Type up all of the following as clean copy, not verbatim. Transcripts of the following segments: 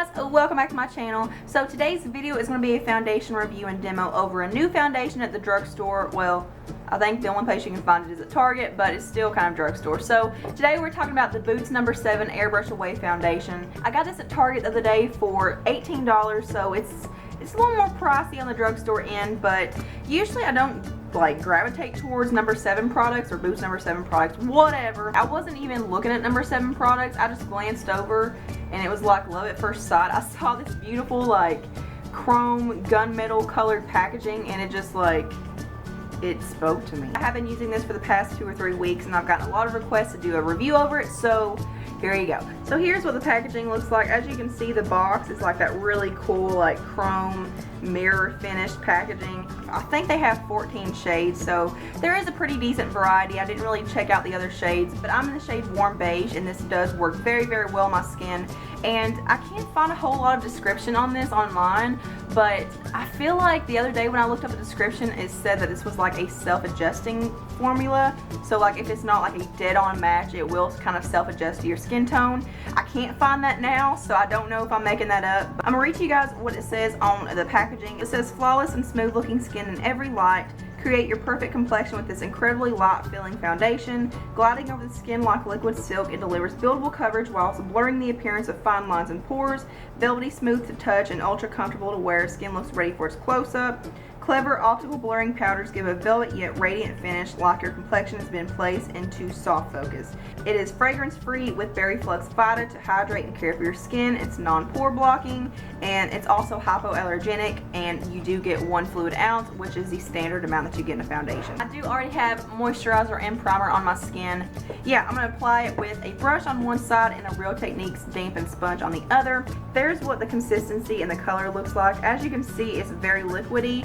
guys, welcome back to my channel. So today's video is going to be a foundation review and demo over a new foundation at the drugstore. Well, I think the only place you can find it is at Target, but it's still kind of drugstore. So today we're talking about the Boots No7 Airbrush Away Foundation. I got this at Target the other day for $18, so it's a little more pricey on the drugstore end, but usually I don't like gravitate towards No7 products or Boots No7 products, whatever. I wasn't even looking at No7 products. I just glanced over and it was like love at first sight. I saw this beautiful like chrome gunmetal colored packaging and it just like, it spoke to me. I have been using this for the past 2 or 3 weeks and I've gotten a lot of requests to do a review over it, so here you go. So here's what the packaging looks like. As you can see, the box is like that really cool like chrome mirror finished packaging. I think they have 14 shades, so there is a pretty decent variety. I didn't really check out the other shades, but I'm in the shade warm beige and this does work very, very well on my skin. And I can't find a whole lot of description on this online, but I feel like the other day when I looked up the description, it said that this was like a self-adjusting formula. So like if it's not like a dead-on match, it will kind of self-adjust to your skin tone. I can't find that now, so I don't know if I'm making that up. But I'm gonna read to you guys what it says on the packaging. It says, flawless and smooth looking skin in every light. Create your perfect complexion with this incredibly light filling foundation. Gliding over the skin like liquid silk, it delivers buildable coverage while also blurring the appearance of fine lines and pores. Velvety smooth to touch and ultra comfortable to wear. Skin looks ready for its close-up. Clever optical blurring powders give a velvet yet radiant finish like your complexion has been placed into soft focus. It is fragrance free with Berryflux Vita to hydrate and care for your skin. It's non-pore blocking and it's also hypoallergenic, and you do get 1 fluid ounce, which is the standard amount that you get in a foundation. I do already have moisturizer and primer on my skin. Yeah, I'm going to apply it with a brush on one side and a Real Techniques dampen sponge on the other. There's what the consistency and the color looks like. As you can see, it's very liquidy.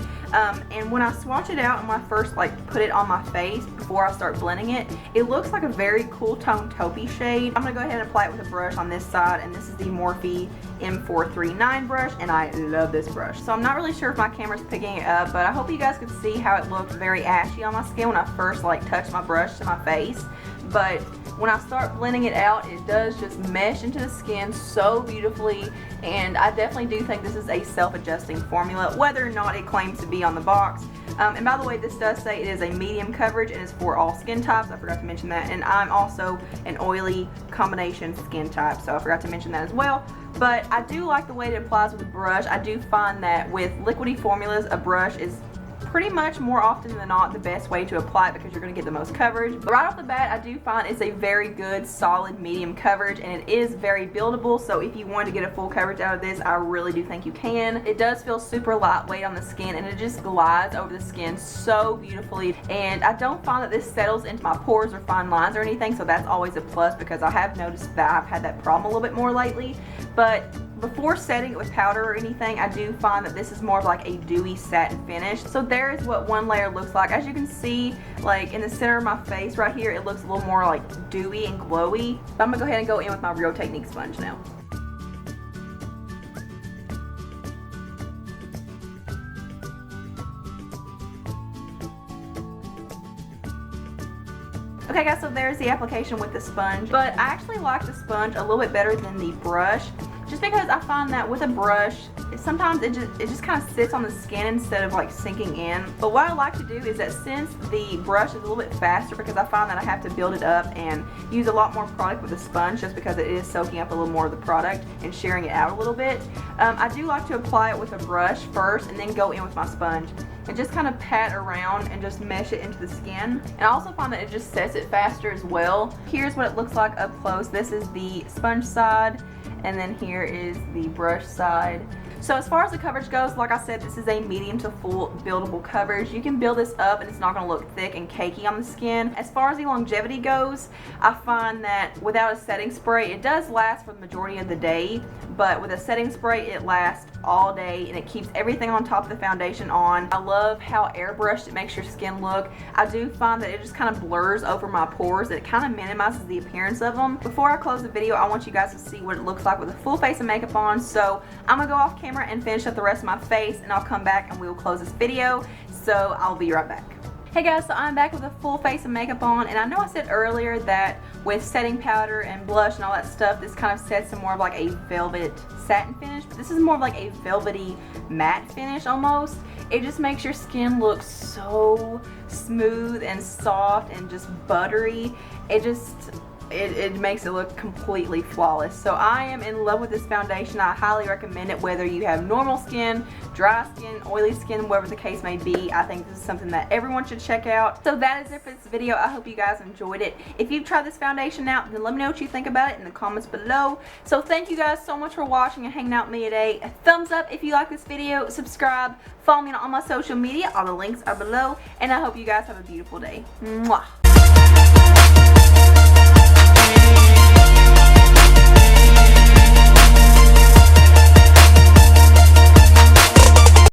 And when I swatch it out and when I first like put it on my face before I start blending it, it looks like a very cool tone taupey shade. I'm going to go ahead and apply it with a brush on this side, and this is the Morphe M439 brush, and I love this brush. So I'm not really sure if my camera's picking it up, but I hope you guys could see how it looked very ashy on my skin when I first like touched my brush to my face. But when I start blending it out, it does just mesh into the skin so beautifully, and I definitely do think this is a self-adjusting formula, whether or not it claims to be on the box. And by the way, this does say it is a medium coverage and is for all skin types. I forgot to mention that, and I'm also an oily combination skin type, so I forgot to mention that as well. But I do like the way it applies with a brush. I do find that with liquidy formulas, a brush is pretty much more often than not the best way to apply it because you're going to get the most coverage. But right off the bat, I do find it's a very good solid medium coverage, and it is very buildable, so if you want to get a full coverage out of this, I really do think you can. It does feel super lightweight on the skin, and it just glides over the skin so beautifully, and I don't find that this settles into my pores or fine lines or anything, so that's always a plus because I have noticed that I've had that problem a little bit more lately. But before setting it with powder or anything, I do find that this is more of like a dewy satin finish. So there is what one layer looks like. As you can see, like in the center of my face right here, it looks a little more like dewy and glowy. But I'm gonna go ahead and go in with my Real Techniques sponge now. Okay guys, so there's the application with the sponge, but I actually like the sponge a little bit better than the brush, just because I find that with a brush, sometimes it just kind of sits on the skin instead of like sinking in. But what I like to do is that since the brush is a little bit faster, because I find that I have to build it up and use a lot more product with the sponge just because it is soaking up a little more of the product and sharing it out a little bit, I do like to apply it with a brush first and then go in with my sponge and just kind of pat around and just mesh it into the skin. And I also find that it just sets it faster as well. Here's what it looks like up close. This is the sponge side, and then here is the brush side. So as far as the coverage goes, like I said, this is a medium to full buildable coverage. You can build this up and it's not going to look thick and cakey on the skin. As far as the longevity goes, I find that without a setting spray, it does last for the majority of the day, but with a setting spray, it lasts all day and it keeps everything on top of the foundation on. I love how airbrushed it makes your skin look. I do find that it just kind of blurs over my pores. It kind of minimizes the appearance of them. Before I close the video, I want you guys to see what it looks like with a full face of makeup on, so I'm going to go off camera and finish up the rest of my face, and I'll come back and we will close this video. So I'll be right back. Hey guys, so I'm back with a full face of makeup on, and I know I said earlier that with setting powder and blush and all that stuff, this kind of sets in more of like a velvet satin finish, but this is more of like a velvety matte finish almost. It just makes your skin look so smooth and soft and just buttery. It makes it look completely flawless. So I am in love with this foundation. I highly recommend it whether you have normal skin, dry skin, oily skin, whatever the case may be. I think this is something that everyone should check out. So that is it for this video. I hope you guys enjoyed it. If you've tried this foundation out, then let me know what you think about it in the comments below. So thank you guys so much for watching and hanging out with me today. A thumbs up if you like this video, subscribe, follow me on all my social media. All the links are below, and I hope you guys have a beautiful day. Mwah.